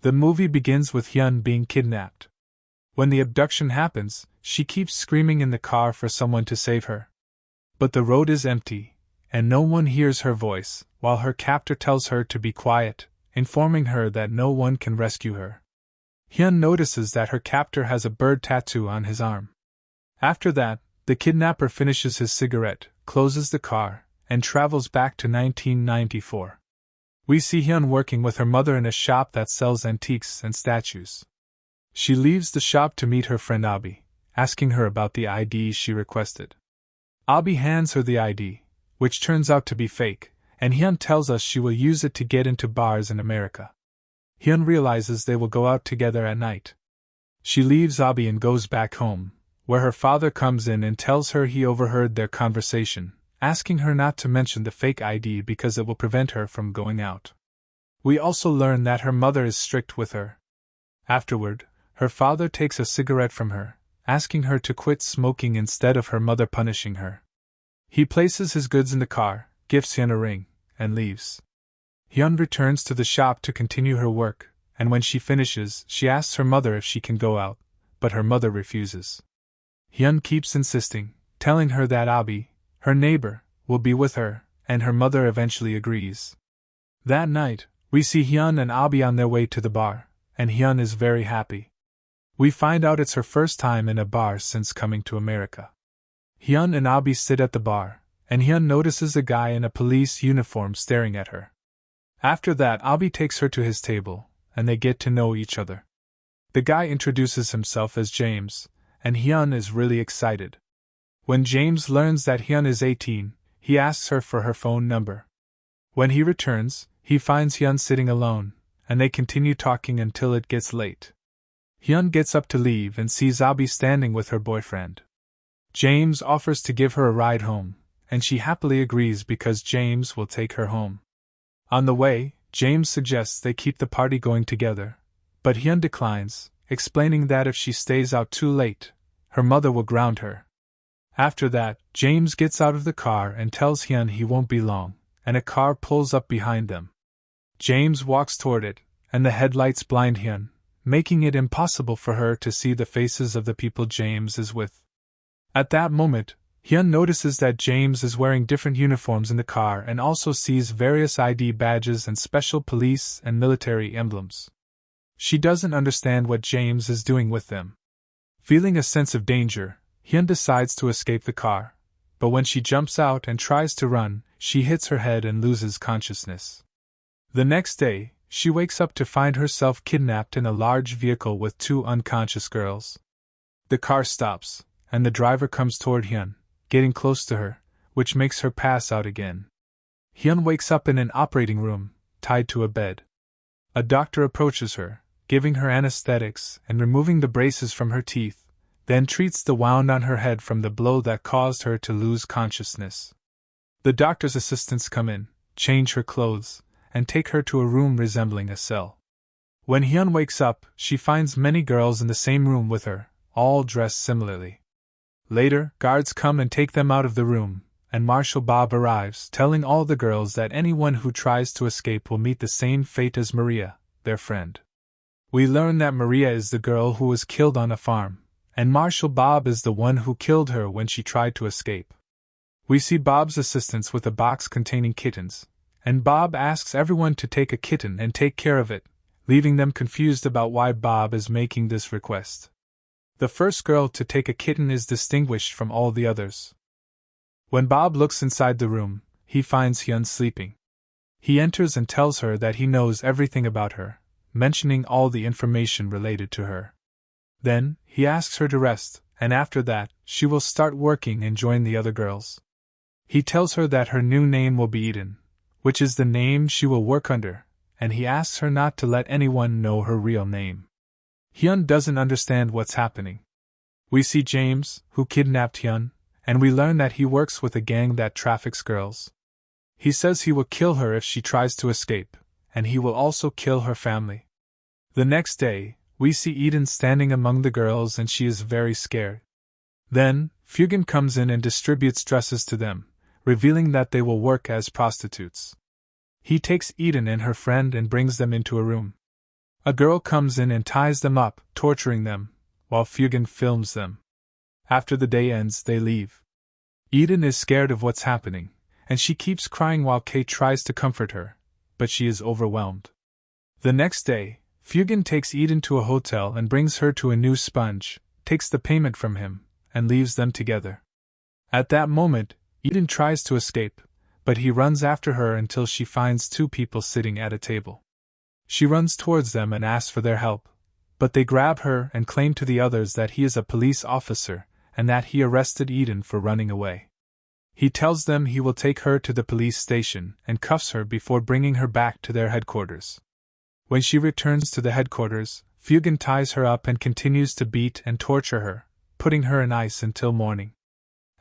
The movie begins with Hyun being kidnapped. When the abduction happens, she keeps screaming in the car for someone to save her. But the road is empty, and no one hears her voice, while her captor tells her to be quiet, informing her that no one can rescue her. Hyun notices that her captor has a bird tattoo on his arm. After that, the kidnapper finishes his cigarette, closes the car, and travels back to 1994. We see Hyun working with her mother in a shop that sells antiques and statues. She leaves the shop to meet her friend Abi, asking her about the ID she requested. Abi hands her the ID, which turns out to be fake, and Hyun tells us she will use it to get into bars in America. Hyun realizes they will go out together at night. She leaves Abi and goes back home, where her father comes in and tells her he overheard their conversation, asking her not to mention the fake ID because it will prevent her from going out. We also learn that her mother is strict with her. Afterward, her father takes a cigarette from her, asking her to quit smoking instead of her mother punishing her. He places his goods in the car, gives Hyun a ring, and leaves. Hyun returns to the shop to continue her work, and when she finishes, she asks her mother if she can go out, but her mother refuses. Hyun keeps insisting, telling her that Abi, her neighbor, will be with her, and her mother eventually agrees. That night, we see Hyun and Abi on their way to the bar, and Hyun is very happy. We find out it's her first time in a bar since coming to America. Hyun and Abi sit at the bar, and Hyun notices a guy in a police uniform staring at her. After that, Abi takes her to his table, and they get to know each other. The guy introduces himself as James, and Hyun is really excited. When James learns that Hyun is 18, he asks her for her phone number. When he returns, he finds Hyun sitting alone, and they continue talking until it gets late. Hyun gets up to leave and sees Abi standing with her boyfriend. James offers to give her a ride home, and she happily agrees because James will take her home. On the way, James suggests they keep the party going together, but Hyun declines, explaining that if she stays out too late, her mother will ground her. After that, James gets out of the car and tells Hyun he won't be long, and a car pulls up behind them. James walks toward it, and the headlights blind Hyun, making it impossible for her to see the faces of the people James is with. At that moment, Hyun notices that James is wearing different uniforms in the car and also sees various ID badges and special police and military emblems. She doesn't understand what James is doing with them. Feeling a sense of danger, Hyun decides to escape the car, but when she jumps out and tries to run, she hits her head and loses consciousness. The next day, she wakes up to find herself kidnapped in a large vehicle with two unconscious girls. The car stops, and the driver comes toward Hyun, getting close to her, which makes her pass out again. Hyun wakes up in an operating room, tied to a bed. A doctor approaches her, giving her anesthetics and removing the braces from her teeth, then treats the wound on her head from the blow that caused her to lose consciousness. The doctor's assistants come in, change her clothes, and take her to a room resembling a cell. When Hyun wakes up, she finds many girls in the same room with her, all dressed similarly. Later, guards come and take them out of the room, and Marshal Bob arrives, telling all the girls that anyone who tries to escape will meet the same fate as Maria, their friend. We learn that Maria is the girl who was killed on a farm, and Marshal Bob is the one who killed her when she tried to escape. We see Bob's assistants with a box containing kittens, and Bob asks everyone to take a kitten and take care of it, leaving them confused about why Bob is making this request. The first girl to take a kitten is distinguished from all the others. When Bob looks inside the room, he finds Hyun sleeping. He enters and tells her that he knows everything about her, mentioning all the information related to her. Then, he asks her to rest, and after that, she will start working and join the other girls. He tells her that her new name will be Aiden, which is the name she will work under, and he asks her not to let anyone know her real name. Hyun doesn't understand what's happening. We see James, who kidnapped Hyun, and we learn that he works with a gang that traffics girls. He says he will kill her if she tries to escape, and he will also kill her family. The next day, we see Aiden standing among the girls and she is very scared. Then, Fugan comes in and distributes dresses to them, revealing that they will work as prostitutes. He takes Aiden and her friend and brings them into a room. A girl comes in and ties them up, torturing them, while Fugan films them. After the day ends, they leave. Aiden is scared of what's happening, and she keeps crying while Kay tries to comfort her, but she is overwhelmed. The next day, Fugan takes Aiden to a hotel and brings her to a new sponge, takes the payment from him, and leaves them together. At that moment, Aiden tries to escape, but he runs after her until she finds two people sitting at a table. She runs towards them and asks for their help, but they grab her and claim to the others that he is a police officer and that he arrested Aiden for running away. He tells them he will take her to the police station and cuffs her before bringing her back to their headquarters. When she returns to the headquarters, Fugan ties her up and continues to beat and torture her, putting her in ice until morning.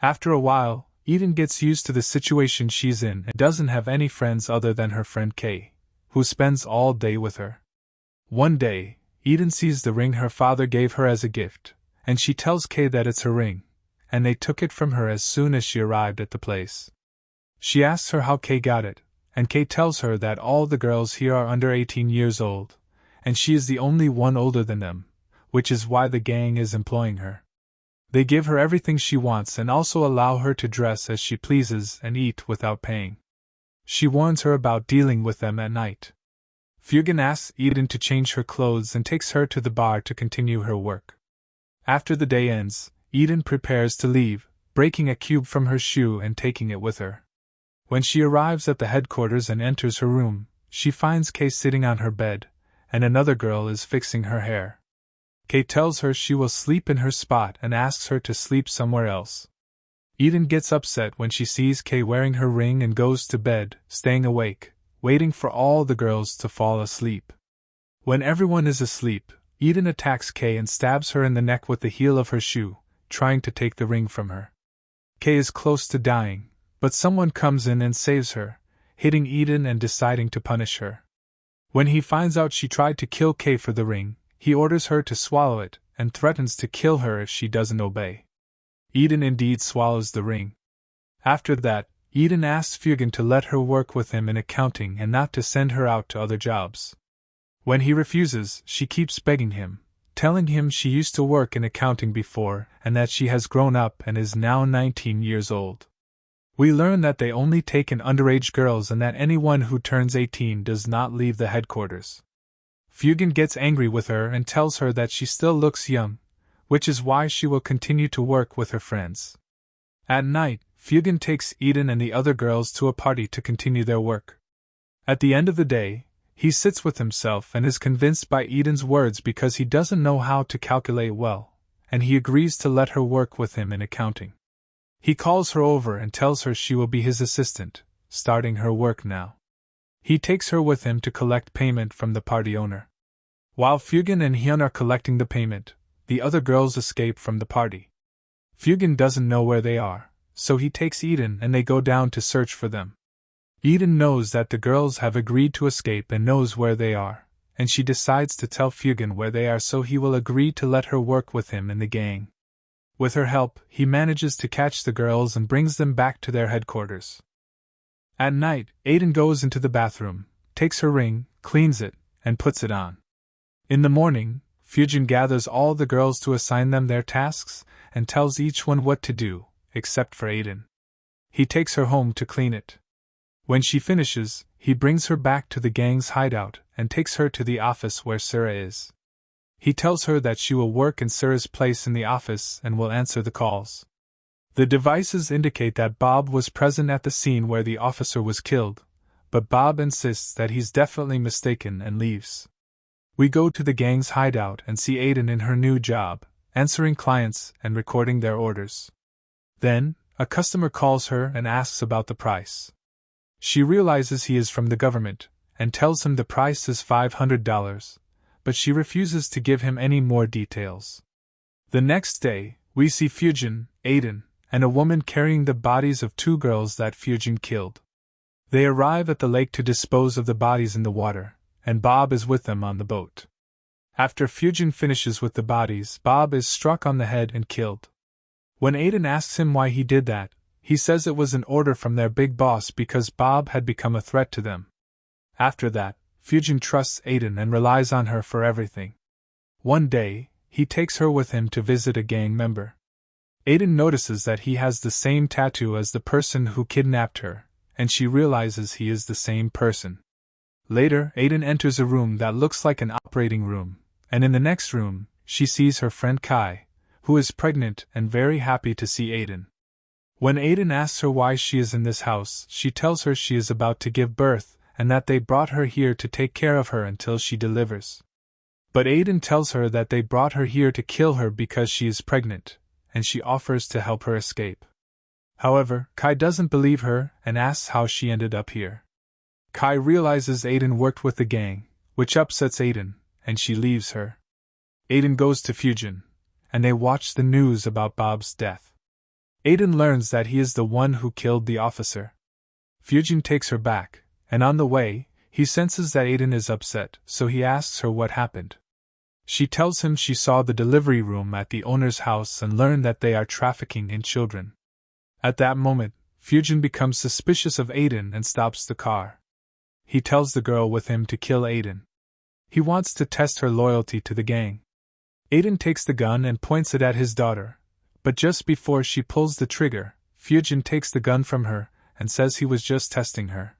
After a while, Aiden gets used to the situation she's in and doesn't have any friends other than her friend Kay, who spends all day with her. One day, Aiden sees the ring her father gave her as a gift, and she tells Kay that it's her ring, and they took it from her as soon as she arrived at the place. She asks her how Kay got it, and Kay tells her that all the girls here are under 18 years old, and she is the only one older than them, which is why the gang is employing her. They give her everything she wants and also allow her to dress as she pleases and eat without paying. She warns her about dealing with them at night. Fugan asks Aiden to change her clothes and takes her to the bar to continue her work. After the day ends, Aiden prepares to leave, breaking a cube from her shoe and taking it with her. When she arrives at the headquarters and enters her room, she finds Kay sitting on her bed, and another girl is fixing her hair. Kay tells her she will sleep in her spot and asks her to sleep somewhere else. Aiden gets upset when she sees Kay wearing her ring and goes to bed, staying awake, waiting for all the girls to fall asleep. When everyone is asleep, Aiden attacks Kay and stabs her in the neck with the heel of her shoe, trying to take the ring from her. Kay is close to dying, but someone comes in and saves her, hitting Aiden and deciding to punish her. When he finds out she tried to kill Kay for the ring, he orders her to swallow it and threatens to kill her if she doesn't obey. Aiden indeed swallows the ring. After that, Aiden asks Fugan to let her work with him in accounting and not to send her out to other jobs. When he refuses, she keeps begging him, telling him she used to work in accounting before and that she has grown up and is now 19 years old. We learn that they only take in underage girls and that anyone who turns 18 does not leave the headquarters. Fugan gets angry with her and tells her that she still looks young, which is why she will continue to work with her friends. At night, Fugan takes Aiden and the other girls to a party to continue their work. At the end of the day, he sits with himself and is convinced by Aiden's words because he doesn't know how to calculate well, and he agrees to let her work with him in accounting. He calls her over and tells her she will be his assistant, starting her work now. He takes her with him to collect payment from the party owner. While Fugan and Hyun are collecting the payment, the other girls escape from the party. Fugan doesn't know where they are, so he takes Aiden and they go down to search for them. Aiden knows that the girls have agreed to escape and knows where they are, and she decides to tell Fugan where they are so he will agree to let her work with him in the gang. With her help, he manages to catch the girls and brings them back to their headquarters. At night, Aiden goes into the bathroom, takes her ring, cleans it, and puts it on. In the morning, Fugan gathers all the girls to assign them their tasks, and tells each one what to do, except for Aiden. He takes her home to clean it. When she finishes, he brings her back to the gang's hideout and takes her to the office where Sarah is. He tells her that she will work in Sarah's place in the office and will answer the calls. The devices indicate that Bob was present at the scene where the officer was killed, but Bob insists that he's definitely mistaken and leaves. We go to the gang's hideout and see Aiden in her new job, answering clients and recording their orders. Then, a customer calls her and asks about the price. She realizes he is from the government, and tells him the price is $500, but she refuses to give him any more details. The next day, we see Fugan, Aiden, and a woman carrying the bodies of two girls that Fugan killed. They arrive at the lake to dispose of the bodies in the water, and Bob is with them on the boat. After Fugan finishes with the bodies, Bob is struck on the head and killed. When Aiden asks him why he did that, he says it was an order from their big boss because Bob had become a threat to them. After that, Fujin trusts Aiden and relies on her for everything. One day, he takes her with him to visit a gang member. Aiden notices that he has the same tattoo as the person who kidnapped her, and she realizes he is the same person. Later, Aiden enters a room that looks like an operating room, and in the next room, she sees her friend Kai, who is pregnant and very happy to see Aiden. When Aiden asks her why she is in this house, she tells her she is about to give birth, and that they brought her here to take care of her until she delivers. But Aiden tells her that they brought her here to kill her because she is pregnant, and she offers to help her escape. However, Kai doesn't believe her and asks how she ended up here. Kai realizes Aiden worked with the gang, which upsets Aiden, and she leaves her. Aiden goes to Fujin, and they watch the news about Bob's death. Aiden learns that he is the one who killed the officer. Fujin takes her back, and on the way, he senses that Aiden is upset, so he asks her what happened. She tells him she saw the delivery room at the owner's house and learned that they are trafficking in children. At that moment, Fujin becomes suspicious of Aiden and stops the car. He tells the girl with him to kill Aiden. He wants to test her loyalty to the gang. Aiden takes the gun and points it at his daughter, but just before she pulls the trigger, Fujin takes the gun from her and says he was just testing her.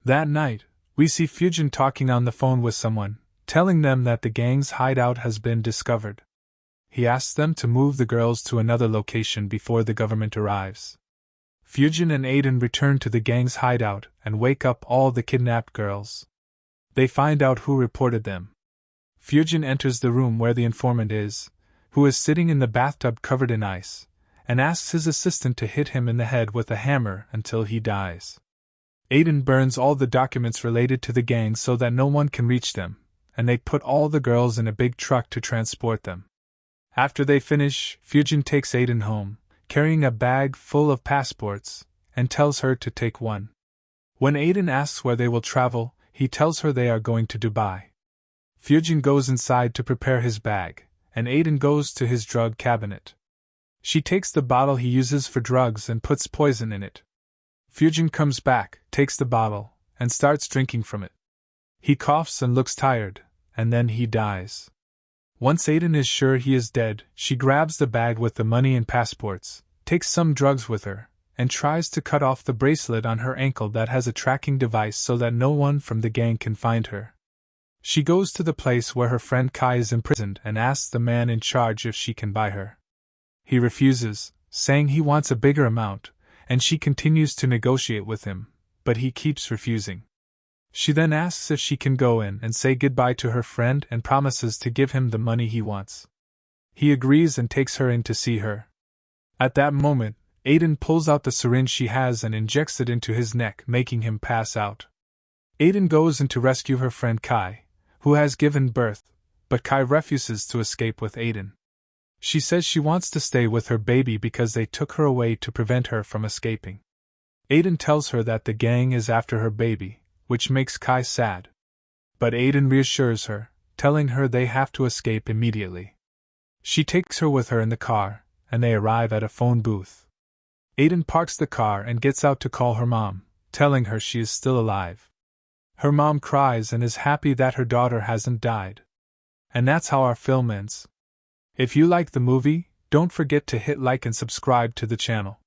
That night, we see Fujin talking on the phone with someone, telling them that the gang's hideout has been discovered. He asks them to move the girls to another location before the government arrives. Fujin and Aiden return to the gang's hideout and wake up all the kidnapped girls. They find out who reported them. Fujin enters the room where the informant is, who is sitting in the bathtub covered in ice, and asks his assistant to hit him in the head with a hammer until he dies. Aiden burns all the documents related to the gang so that no one can reach them, and they put all the girls in a big truck to transport them. After they finish, Fujin takes Aiden home, carrying a bag full of passports, and tells her to take one. When Aiden asks where they will travel, he tells her they are going to Dubai. Fujin goes inside to prepare his bag, and Aiden goes to his drug cabinet. She takes the bottle he uses for drugs and puts poison in it. Fujin comes back, takes the bottle, and starts drinking from it. He coughs and looks tired, and then he dies. Once Aiden is sure he is dead, she grabs the bag with the money and passports, takes some drugs with her, and tries to cut off the bracelet on her ankle that has a tracking device so that no one from the gang can find her. She goes to the place where her friend Kai is imprisoned and asks the man in charge if she can buy her. He refuses, saying he wants a bigger amount, and she continues to negotiate with him, but he keeps refusing. She then asks if she can go in and say goodbye to her friend and promises to give him the money he wants. He agrees and takes her in to see her. At that moment, Aiden pulls out the syringe she has and injects it into his neck, making him pass out. Aiden goes in to rescue her friend Kai, who has given birth, but Kai refuses to escape with Aiden. She says she wants to stay with her baby because they took her away to prevent her from escaping. Aiden tells her that the gang is after her baby, which makes Kai sad. But Aiden reassures her, telling her they have to escape immediately. She takes her with her in the car, and they arrive at a phone booth. Aiden parks the car and gets out to call her mom, telling her she is still alive. Her mom cries and is happy that her daughter hasn't died. And that's how our film ends. If you like the movie, don't forget to hit like and subscribe to the channel.